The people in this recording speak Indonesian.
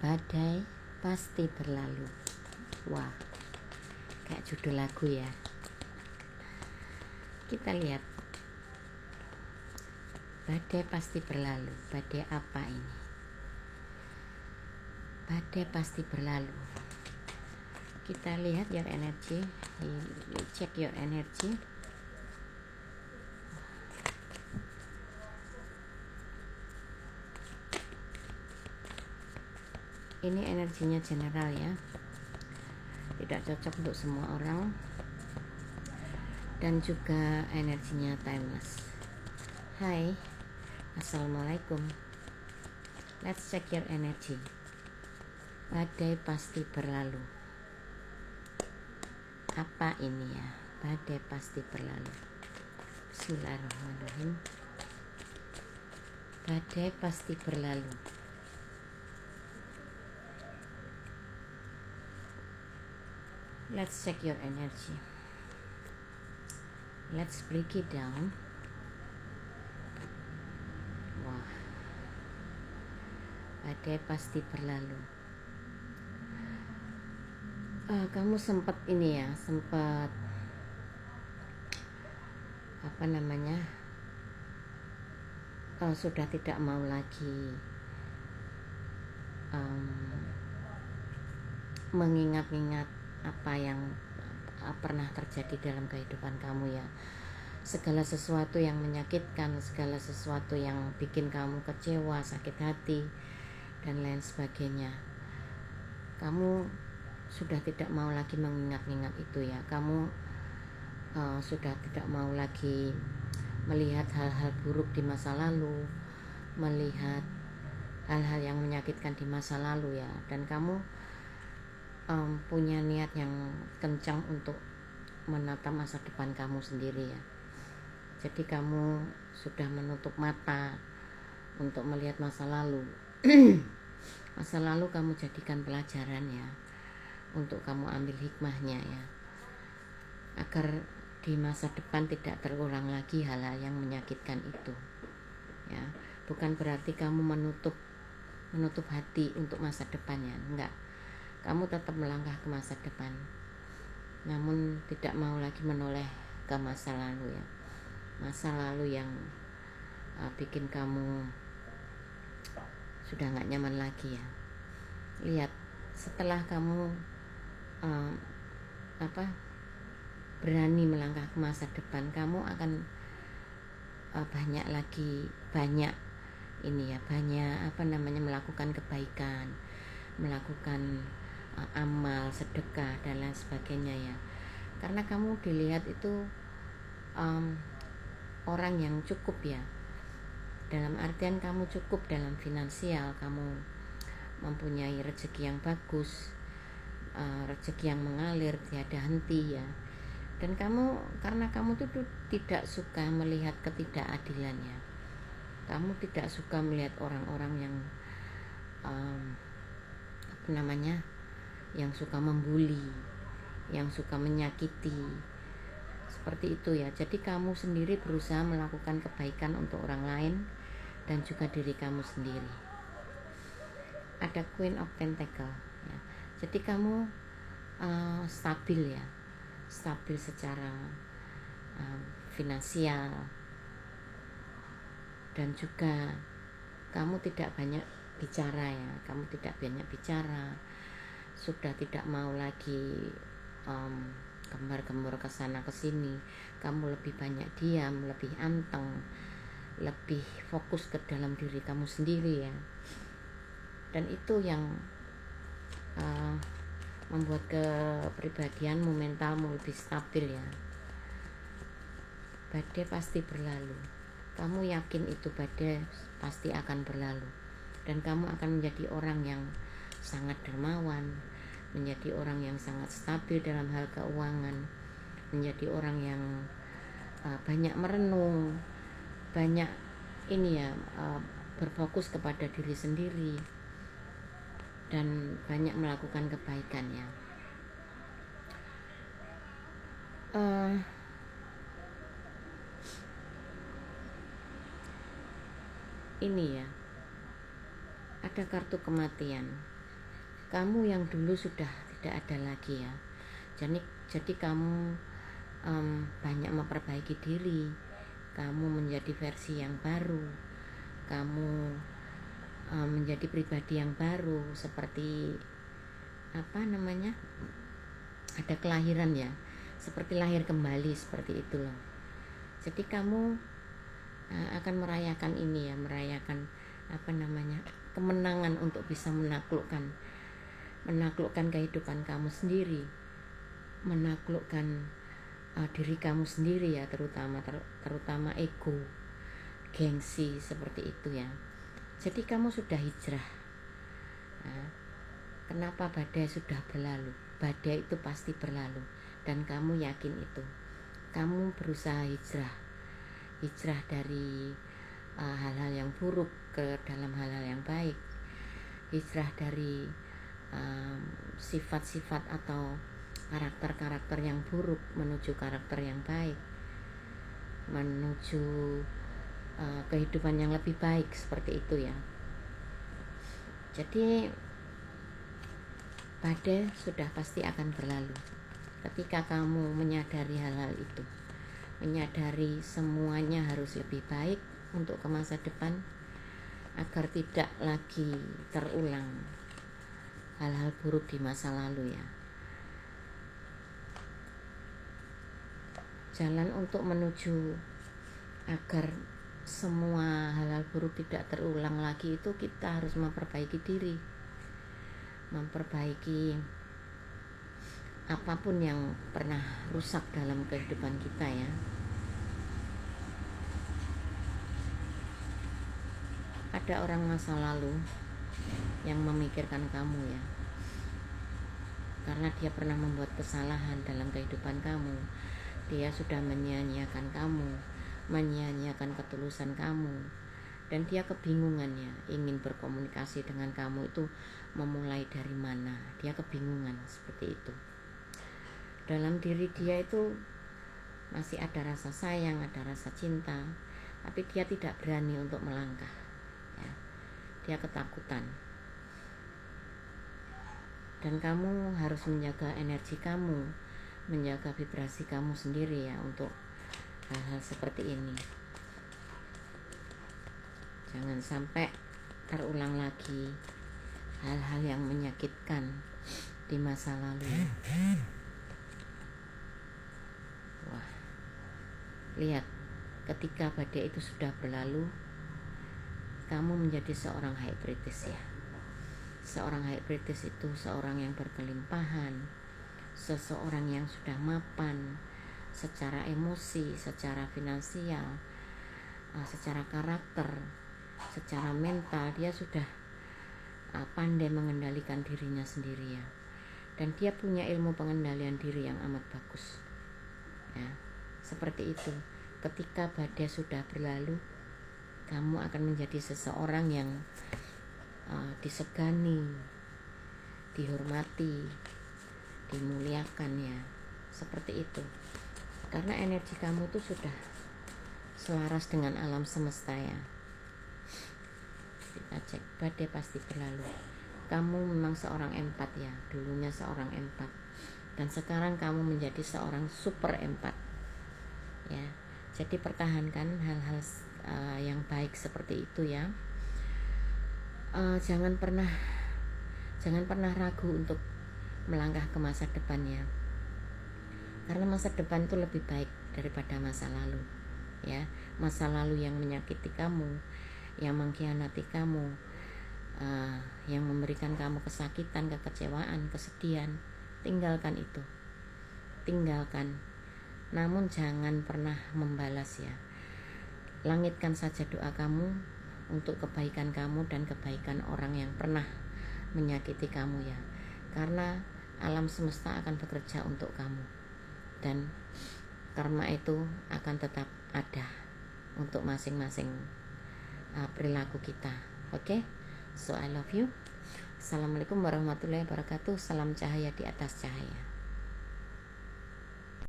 Badai pasti berlalu. Wah, kayak judul lagu ya. Kita lihat. Badai pasti berlalu. Badai apa ini? Badai pasti berlalu. Kita lihat your energy. Check your energy. Ini energinya general ya, tidak cocok untuk semua orang, dan juga energinya timeless. Hai, assalamualaikum. Let's check your energy. Badai pasti berlalu. Apa ini ya? Badai pasti berlalu. Bismillahirrahmanirrahim. Badai pasti berlalu. Let's check your energy. Let's break it down. Wah, badai pasti berlalu. Kamu sempat ini ya, sempat sudah tidak mau lagi mengingat-ingat apa yang pernah terjadi dalam kehidupan kamu ya. Segala sesuatu yang menyakitkan, segala sesuatu yang bikin kamu kecewa, sakit hati, dan lain sebagainya. Kamu sudah tidak mau lagi mengingat-ingat itu ya. Kamu sudah tidak mau lagi melihat hal-hal buruk di masa lalu, melihat hal-hal yang menyakitkan di masa lalu ya. Dan kamu punya niat yang kencang untuk menata masa depan kamu sendiri ya. Jadi kamu sudah menutup mata untuk melihat masa lalu. Masa lalu kamu jadikan pelajaran ya, untuk kamu ambil hikmahnya ya, agar di masa depan tidak terulang lagi hal-hal yang menyakitkan itu ya. Bukan berarti kamu menutup hati untuk masa depannya, enggak. Kamu tetap melangkah ke masa depan, namun tidak mau lagi menoleh ke masa lalu ya. Masa lalu yang bikin kamu sudah gak nyaman lagi ya. Lihat, setelah kamu berani melangkah ke masa depan, kamu akan banyak melakukan kebaikan, melakukan amal, sedekah, dan lain sebagainya ya. Karena kamu dilihat itu orang yang cukup ya, dalam artian kamu cukup dalam finansial, kamu mempunyai rezeki yang bagus, rezeki yang mengalir tiada henti ya. Dan karena kamu tuh tidak suka melihat ketidakadilan ya. Kamu tidak suka melihat orang-orang yang yang suka membuli, yang suka menyakiti, seperti itu ya. Jadi kamu sendiri berusaha melakukan kebaikan untuk orang lain dan juga diri kamu sendiri. Ada Queen of Pentacle ya. Jadi kamu stabil ya, stabil secara finansial, dan juga kamu tidak banyak bicara ya. Kamu tidak banyak bicara, sudah tidak mau lagi gembar-gembor ke sana ke sini. Kamu lebih banyak diam, lebih anteng, lebih fokus ke dalam diri kamu sendiri ya. Dan itu yang membuat kepribadianmu, mentalmu lebih stabil ya. Badai pasti berlalu. Kamu yakin itu badai pasti akan berlalu, dan kamu akan menjadi orang yang sangat dermawan, menjadi orang yang sangat stabil dalam hal keuangan, menjadi orang yang banyak merenung, banyak berfokus kepada diri sendiri, dan banyak melakukan kebaikan ya. Ini ya, ada kartu kematian. kamu yang dulu sudah tidak ada lagi ya. Jadi kamu banyak memperbaiki diri, kamu menjadi versi yang baru, kamu menjadi pribadi yang baru, seperti ada kelahiran ya, seperti lahir kembali, seperti itu loh. Jadi kamu akan merayakan ini ya, merayakan kemenangan untuk bisa menaklukkan kehidupan kamu sendiri, menaklukkan diri kamu sendiri ya, terutama ego, gengsi, seperti itu ya. Jadi kamu sudah hijrah. Kenapa badai sudah berlalu? Badai itu pasti berlalu, dan kamu yakin itu. Kamu berusaha hijrah dari hal-hal yang buruk ke dalam hal-hal yang baik, hijrah dari sifat-sifat atau karakter-karakter yang buruk menuju karakter yang baik, menuju kehidupan yang lebih baik, seperti itu ya. Jadi badai sudah pasti akan berlalu ketika kamu menyadari hal-hal itu, menyadari semuanya harus lebih baik untuk ke masa depan, agar tidak lagi terulang hal-hal buruk di masa lalu ya. Jalan untuk menuju agar semua hal-hal buruk tidak terulang lagi itu kita harus memperbaiki diri, memperbaiki apapun yang pernah rusak dalam kehidupan kita ya. Ada orang masa lalu yang memikirkan kamu ya, karena dia pernah membuat kesalahan dalam kehidupan kamu. Dia sudah menyia-nyiakan kamu, menyia-nyiakan ketulusan kamu, dan dia kebingungan ya, ingin berkomunikasi dengan kamu itu memulai dari mana. Dia kebingungan seperti itu. Dalam diri dia itu masih ada rasa sayang, ada rasa cinta, tapi dia tidak berani untuk melangkah ya. Dia ketakutan. Dan kamu harus menjaga energi kamu, menjaga vibrasi kamu sendiri ya, untuk hal-hal seperti ini. Jangan sampai terulang lagi hal-hal yang menyakitkan di masa lalu. Wah, lihat, ketika badai itu sudah berlalu, kamu menjadi seorang hybridis ya. Seorang hybridis itu seorang yang berkelimpahan, seseorang yang sudah mapan secara emosi, secara finansial, secara karakter, secara mental. Dia sudah pandai mengendalikan dirinya sendiri ya, dan dia punya ilmu pengendalian diri yang amat bagus ya. Seperti itu. Ketika badai sudah berlalu, kamu akan menjadi seseorang yang disegani, dihormati, dimuliakan ya, seperti itu. Karena energi kamu tuh sudah selaras dengan alam semesta ya. Kita cek, badai pasti berlalu. Kamu memang seorang empat ya, dulunya seorang empat, dan sekarang kamu menjadi seorang super empat ya. Jadi pertahankan hal-hal yang baik seperti itu ya. Jangan pernah ragu untuk melangkah ke masa depan ya, karena masa depan itu lebih baik daripada masa lalu ya. Masa lalu yang menyakiti kamu, yang mengkhianati kamu, yang memberikan kamu kesakitan, kekecewaan, kesedihan, tinggalkan itu, tinggalkan. Namun jangan pernah membalas ya. Langitkan saja doa kamu untuk kebaikan kamu dan kebaikan orang yang pernah menyakiti kamu ya. Karena alam semesta akan bekerja untuk kamu, dan karma itu akan tetap ada untuk masing-masing perilaku kita. Oke? So I love you. Assalamualaikum warahmatullahi wabarakatuh. Salam cahaya di atas cahaya.